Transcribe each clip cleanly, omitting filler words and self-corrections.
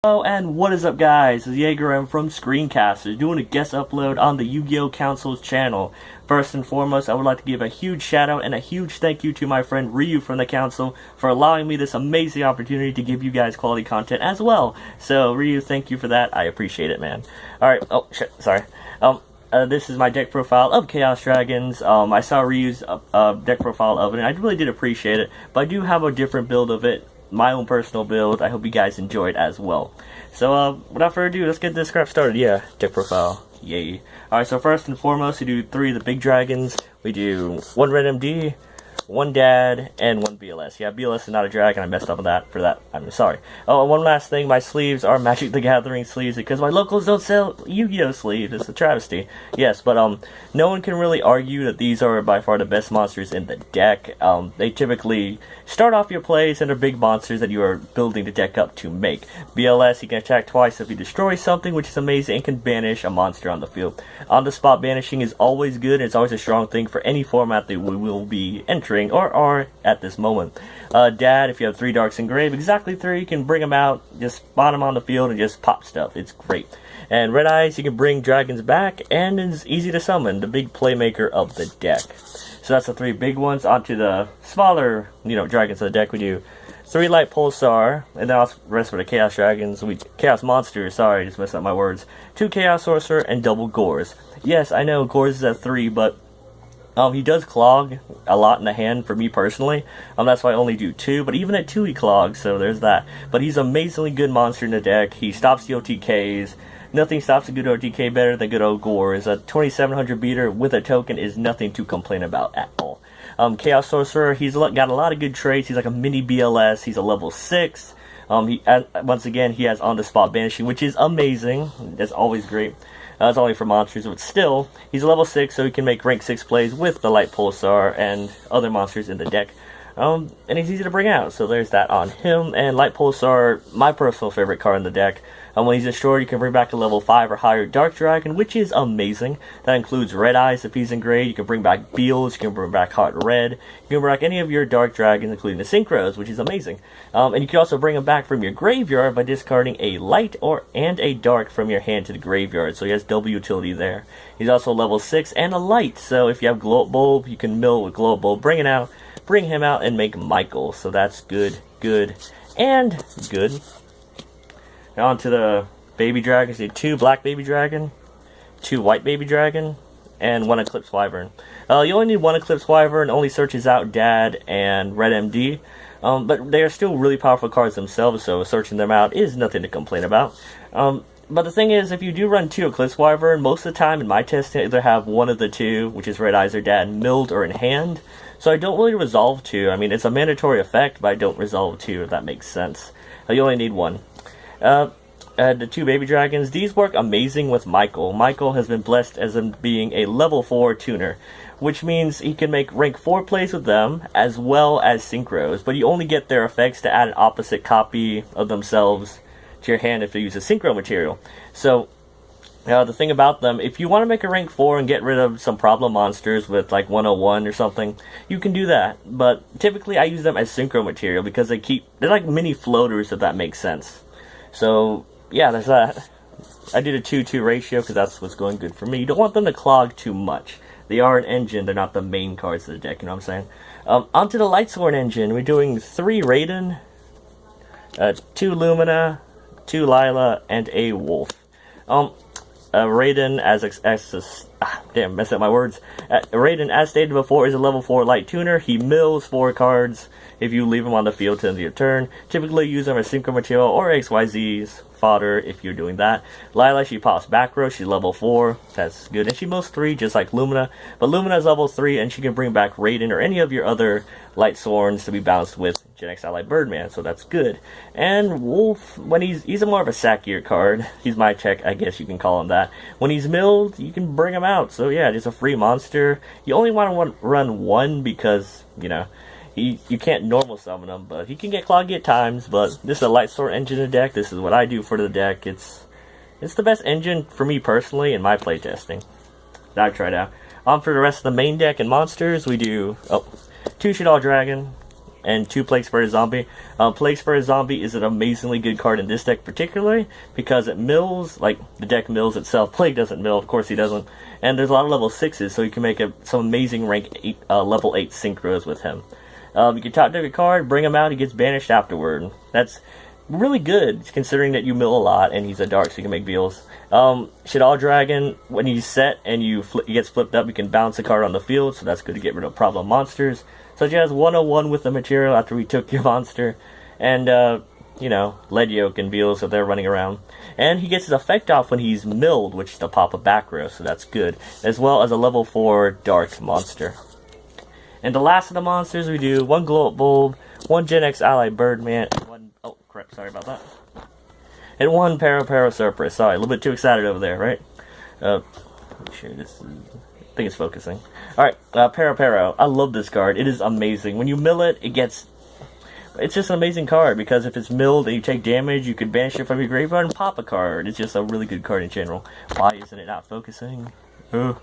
Hello and what is up guys, it's Jaeger from ScreenCasterz doing a guest upload on the Yu-Gi-Oh! Council's channel. First and foremost, I would like to give a huge shout out and a huge thank you to my friend Ryu from the council for allowing me this amazing opportunity to give you guys quality content as well. So Ryu, thank you for that, I appreciate it, man. Alright, oh shit, sorry. This is my deck profile of Chaos Dragons. I saw Ryu's deck profile of it and I really did appreciate it, but I do have a different build of it. My own personal build. I hope you guys enjoyed as well. So, without further ado, let's get this crap started. Yeah, deck profile. Yay. Alright, so first and foremost, we do 3 of the big dragons. We do 1 red MD, 1 dad, and 1 BLS. Yeah, BLS is not a dragon. I messed up on that. For that, I'm sorry. Oh, and one last thing. My sleeves are Magic the Gathering sleeves because my locals don't sell Yu-Gi-Oh! Sleeves. It's a travesty. Yes, but no one can really argue that these are by far the best monsters in the deck. They typically start off your plays and are big monsters that you are building the deck up to make. BLS, you can attack twice if you destroy something, which is amazing, and can banish a monster on the field. On the spot banishing is always good, and it's always a strong thing for any format that we will be entering or are at this moment. Dad, if you have 3 darks in grave, exactly 3, you can bring them out, just spawn them on the field and just pop stuff. It's great. And Red Eyes, you can bring dragons back, and it's easy to summon, the big playmaker of the deck. So that's the 3 big ones. Onto the smaller, dragons of the deck. We do 3 Light Pulsar, and then the rest for the Chaos Dragons. Chaos Monsters, sorry, I just messed up my words. 2 Chaos Sorcerer, and double Gores. Yes, I know Gores is at 3, but he does clog a lot in the hand for me personally. That's why I only do 2, but even at 2 he clogs, so there's that. But he's an amazingly good monster in the deck. He stops the OTKs. Nothing stops a good OTK better than good old Gores. A 2700 beater with a token is nothing to complain about at all. Chaos Sorcerer, he's got a lot of good traits. He's like a mini BLS. He's a level 6. Once again, he has on-the-spot banishing, which is amazing. That's always great. It's only for monsters, but still, he's a level 6, so he can make rank 6 plays with the Light Pulsar and other monsters in the deck. And he's easy to bring out, so there's that on him. And Light Pulsar, my personal favorite card in the deck. When he's destroyed, you can bring back a level 5 or higher Dark Dragon, which is amazing. That includes Red Eyes if he's in grade. You can bring back Beals, you can bring back Hot Red. You can bring back any of your Dark Dragons, including the synchros, which is amazing. And you can also bring him back from your graveyard by discarding a Light and a Dark from your hand to the graveyard. So he has double utility there. He's also level 6 and a Light. So if you have Glow Up Bulb, you can mill with Glow Up Bulb, bring him out and make Michael. So that's good, and good. Now on to the baby dragons. You need 2 black baby dragon, 2 white baby dragon, and 1 eclipse wyvern. You only need 1 eclipse wyvern. Only searches out Dad and Red MD. But they are still really powerful cards themselves, so searching them out is nothing to complain about. But the thing is, if you do run 2 eclipse wyvern, most of the time in my test, I either have 1 of the 2, which is Red Eyes or Dad, milled or in hand. So I don't really resolve 2. I mean, it's a mandatory effect, but I don't resolve 2, if that makes sense. You only need 1. The 2 baby dragons, these work amazing with Michael. Michael has been blessed as being a level 4 tuner, which means he can make rank 4 plays with them, as well as synchros, but you only get their effects to add an opposite copy of themselves to your hand if they use a synchro material. So, the thing about them, if you want to make a rank 4 and get rid of some problem monsters with like 101 or something, you can do that. But typically I use them as synchro material because they're like mini floaters, if that makes sense. So, yeah, there's that. I did a 2-2 ratio because that's what's going good for me. You don't want them to clog too much. They are an engine, they're not the main cards of the deck, you know what I'm saying? Onto the Lightsworn engine, we're doing 3 Raiden, 2 Lumina, 2 Lila, and a Wolf. Raiden, messed up my words. Raiden, as stated before, is a level 4 light tuner. He mills 4 cards if you leave him on the field to end your turn. Typically use him as synchro material or XYZ's fodder if you're doing that. Lila, she pops back row, she's level 4, that's good. And she mills 3 just like Lumina, but Lumina's level 3 and she can bring back Raiden or any of your other Lightsworns to be balanced with Gen X Ally Birdman, so that's good. And Wolf, when he's a more of a sack gear card, he's my tech, I guess you can call him that. When he's milled, you can bring him out, so yeah, just a free monster. You only want to run 1 because, you can't normal summon him, but he can get cloggy at times. But this is a Lightsworn engine in the deck. This is what I do for the deck. It's the best engine for me personally in my playtesting that I've tried out. For the rest of the main deck and monsters, we do 2 Shadow Dragon, and 2 Plague Spirit Zombie. Plague Spirit Zombie is an amazingly good card in this deck particularly, because it mills, like the deck mills itself. Plague doesn't mill, of course he doesn't. And there's a lot of level 6s, so you can make some amazing rank 8, level 8 synchros with him. You can top deck a card, bring him out, he gets banished afterward. That's really good, considering that you mill a lot, and he's a dark, so you can make beals. Shaddoll Dragon, when he's set and he gets flipped up, you can bounce a card on the field, so that's good to get rid of problem monsters. So he has 101 with the material after we took your monster, and, you know, lead yolk and beals if they're running around. And he gets his effect off when he's milled, which is to pop a back row, so that's good, as well as a level 4 dark monster. And the last of the monsters, we do 1 Glow Up Bulb, 1 Gen X Ally Birdman, and 1, oh crap, sorry about that. And 1 Paracerberus. Sorry, a little bit too excited over there, right? Make sure this is, I think it's focusing. Alright, Parapero. I love this card. It is amazing. When you mill it, it's just an amazing card, because if it's milled and you take damage, you can banish it from your graveyard and pop a card. It's just a really good card in general. Why isn't it not focusing? Oh.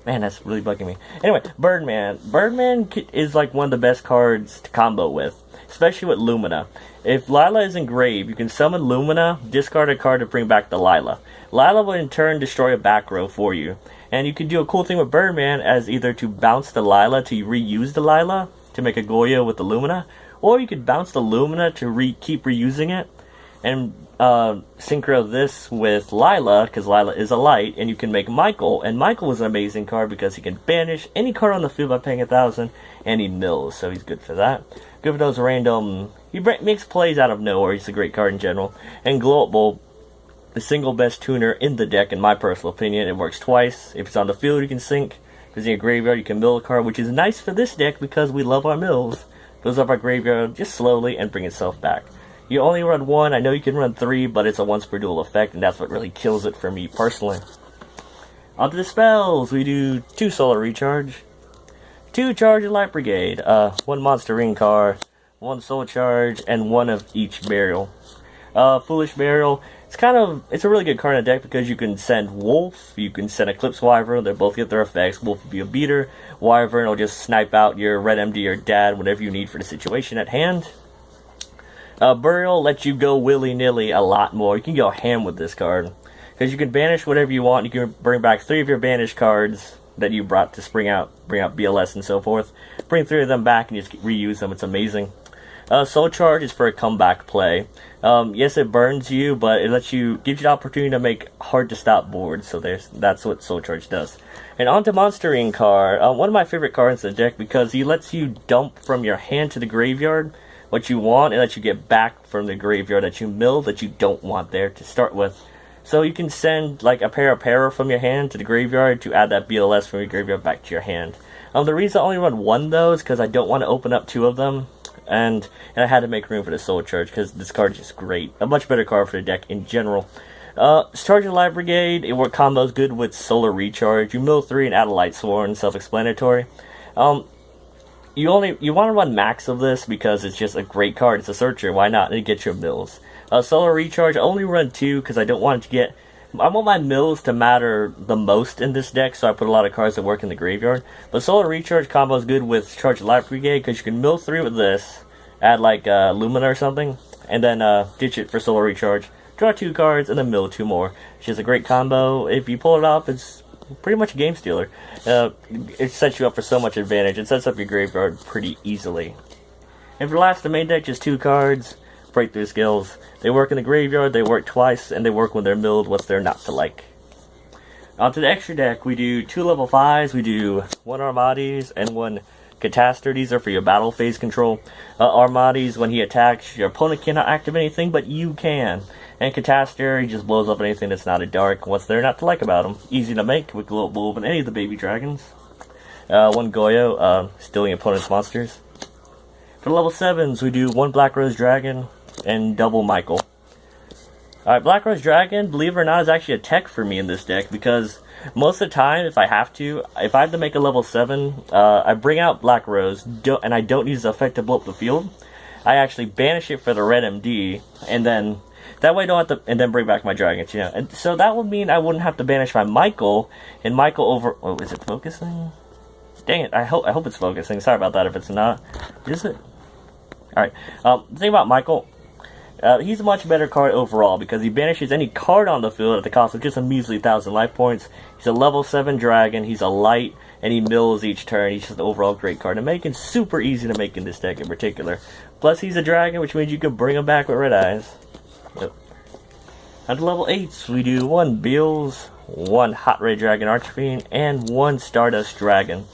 Man, that's really bugging me. Anyway, Birdman. Birdman is like one of the best cards to combo with, especially with Lumina. If Lila is in grave, you can summon Lumina, discard a card to bring back the Lila. Lila will in turn destroy a back row for you. And you can do a cool thing with Birdman as either to bounce the Lila to reuse the Lila to make a Goyo with the Lumina, or you could bounce the Lumina to keep reusing it, and synchro this with Lila, because Lila is a light, and you can make Michael. And Michael is an amazing card because he can banish any card on the field by paying 1,000, and he mills, so he's good for that. Good for those random, he makes plays out of nowhere. He's a great card in general. And Glow Up Bulb, the single best tuner in the deck in my personal opinion. It works twice. If it's on the field, you can sink. If it's in your graveyard, you can mill a card, which is nice for this deck because we love our mills. Goes up our graveyard just slowly and bring itself back. You only run 1. I know you can run 3, but it's a once per duel effect, and that's what really kills it for me personally. Onto the spells. We do 2 Solar Recharge, 2 Charge of Light Brigade, 1 Monster Ring card, 1 Soul Charge, and 1 of each Burial. Foolish Burial. It's a really good card in the deck because you can send Wolf, you can send Eclipse Wyvern. They both get their effects. Wolf will be a beater. Wyvern will just snipe out your Red MD or Dad, whatever you need for the situation at hand. Burial lets you go willy-nilly a lot more. You can go ham with this card, because you can banish whatever you want. You can bring back 3 of your banished cards that you brought to bring out BLS and so forth. Bring 3 of them back and just reuse them. It's amazing. Soul Charge is for a comeback play. Yes, it burns you, but it gives you the opportunity to make hard-to-stop boards, so that's what Soul Charge does. And onto Monster Ring card. One of my favorite cards in the deck because he lets you dump from your hand to the graveyard what you want, and lets you get back from the graveyard that you milled that you don't want there to start with. So you can send like a para from your hand to the graveyard to add that BLS from your graveyard back to your hand. The reason I only run 1 though is because I don't want to open up 2 of them, and I had to make room for the Soul Charge because this card is just great. A much better card for the deck in general. Charge of Light Brigade, it works combos good with Solar Recharge. You mill 3 and add a Lightsworn, self-explanatory. You want to run max of this because it's just a great card. It's a searcher. Why not? And it gets your mills. Solar Recharge, I only run 2 because I don't want it to get... I want my mills to matter the most in this deck, so I put a lot of cards that work in the graveyard. But Solar Recharge combo is good with Charge of Light Brigade because you can mill 3 with this, add like Lumina or something, and then ditch it for Solar Recharge. Draw 2 cards and then mill 2 more. It's just a great combo. If you pull it off, it's pretty much a game stealer. It sets you up for so much advantage. It sets up your graveyard pretty easily. And for the last, the main deck, just 2 cards. Breakthrough Skills. They work in the graveyard, they work twice, and they work when they're milled. What's there not to like? Onto the extra deck, we do 2 level 5s. We do 1 Armades and 1 Cataster. These are for your battle phase control. Armades, when he attacks, your opponent cannot activate anything, but you can. And Cataster, he just blows up anything that's not a dark. What's there not to like about him? Easy to make with Glow Up Bulb and any of the baby dragons. 1 Goyo, stealing opponent's monsters. For level 7s, we do 1 Black Rose Dragon and double Michael. Alright, Black Rose Dragon, believe it or not, is actually a tech for me in this deck because most of the time, if I have to make a level 7, I bring out Black Rose, and I don't use the effect to blow up the field. I actually banish it for the red MD, and then that way I don't have to, and then bring back my dragons, you know. And so that would mean I wouldn't have to banish my Michael, and Michael over, oh, is it focusing? Dang it, I hope it's focusing. Sorry about that if it's not. Is it? Alright, the thing about Michael, he's a much better card overall because he banishes any card on the field at the cost of just a measly 1,000 life points. He's a level 7 dragon, he's a light, and he mills each turn. He's just an overall great card, and making super easy to make in this deck in particular. Plus, he's a dragon, which means you can bring him back with red eyes. Yep. At level 8s, we do 1 Beals, 1 Hot Red Dragon Archfiend, and 1 Stardust Dragon.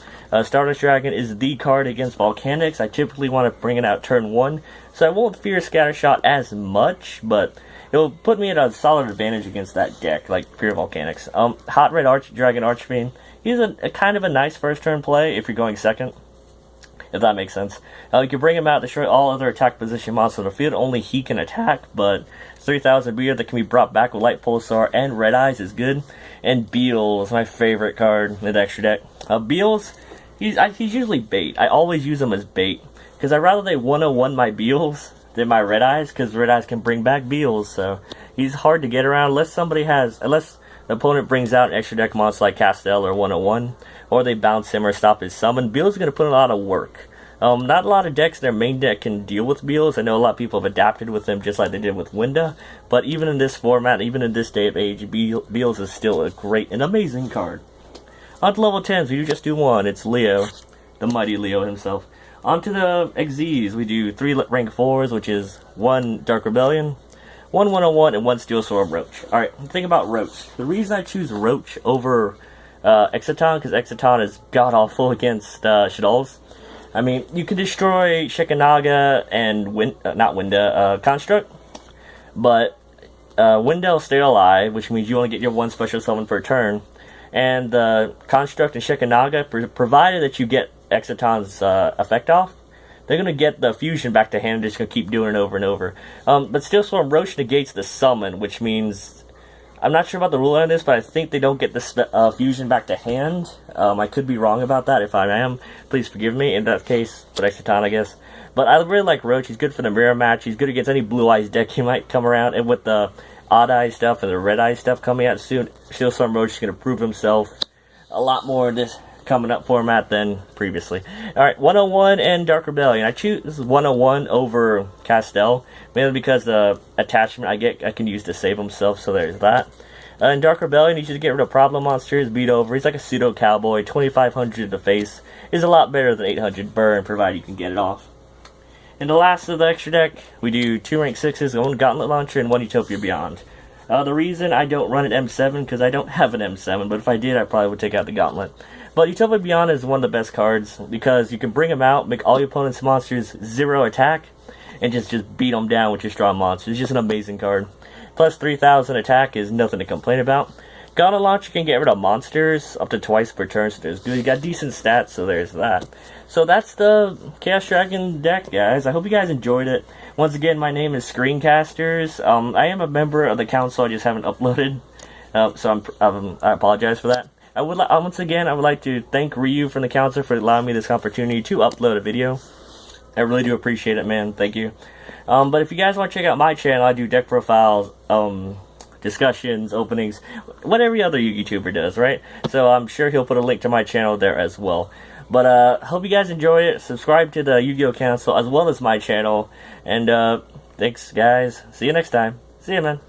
Stardust Dragon is the card against Volcanics. I typically want to bring it out turn 1, so I won't fear Scattershot as much, but it'll put me at a solid advantage against that deck, like Fear Volcanics. Hot Red Dragon Archfiend, he's a kind of a nice first turn play if you're going second, if that makes sense. You can bring him out, destroy all other attack position monsters on the field, only he can attack, but 3,000 beer that can be brought back with Light Pulsar and Red Eyes is good. And Beal is my favorite card in the extra deck. Beals, he's usually bait. I always use him as bait, because I'd rather they 101 my Beals than my Red Eyes, because Red Eyes can bring back Beals, so he's hard to get around unless the opponent brings out an extra deck monster like Castel or 101, or they bounce him or stop his summon. Beals is going to put in a lot of work. Not a lot of decks in their main deck can deal with Beals. I know a lot of people have adapted with them just like they did with Winda, but even in this format, even in this day of age, Beals is still a great and amazing card. On to level 10s, we just do 1. It's Leo, the mighty Leo himself. On to the XZs, we do 3 rank 4s, which is 1 Dark Rebellion, 1 101, and 1 Steel Sword Roach. Alright, think about Roach. The reason I choose Roach over Exciton, because Exciton is god-awful against Shaddolls. I mean, you can destroy Shekanaga and Construct, but Windell's stay alive, which means you only get your 1 special summon per turn, and the Construct and Shekanaga, provided that you get Exciton's effect off, they're going to get the fusion back to hand and just going to keep doing it over and over. But Steel Storm Roach negates the summon, which means, I'm not sure about the rule on this, but I think they don't get the fusion back to hand. I could be wrong about that. If I am, please forgive me. In that case, but Exciton, I guess. But I really like Roach. He's good for the mirror match. He's good against any Blue Eyes deck he might come around. And with the Odd Eye stuff and the Red Eye stuff coming out soon, Steel Storm Roach is going to prove himself a lot more in this coming up format than previously. Alright, 101 and Dark Rebellion. I choose 101 over Castel, mainly because the attachment I can use to save himself, so there's that. In Dark Rebellion, you should get rid of problem monsters, beat over. He's like a pseudo cowboy. 2,500 to face is a lot better than 800 burn, provided you can get it off. In the last of the extra deck, we do 2 rank 6s, 1 Gauntlet Launcher, and 1 Utopia Beyond. The reason I don't run an M7, because I don't have an M7, but if I did, I probably would take out the Gauntlet. But Utopia Beyond is one of the best cards, because you can bring them out, make all your opponent's monsters 0 attack, and just beat them down with your strong monsters. It's just an amazing card. Plus 3,000 attack is nothing to complain about. Gauntlet Launcher can get rid of monsters up to twice per turn, so there's good. You got decent stats, so there's that. So that's the Chaos Dragon deck, guys. I hope you guys enjoyed it. Once again, my name is ScreenCasterz. I am a member of the council, I just haven't uploaded, so I apologize for that. Once again, I would like to thank Ryu from the council for allowing me this opportunity to upload a video. I really do appreciate it, man. Thank you. But if you guys want to check out my channel, I do deck profiles, discussions, openings, what every other YouTuber does, right? So I'm sure he'll put a link to my channel there as well. But hope you guys enjoy it. Subscribe to the Yu-Gi-Oh! Council as well as my channel. And thanks, guys. See you next time. See you, man.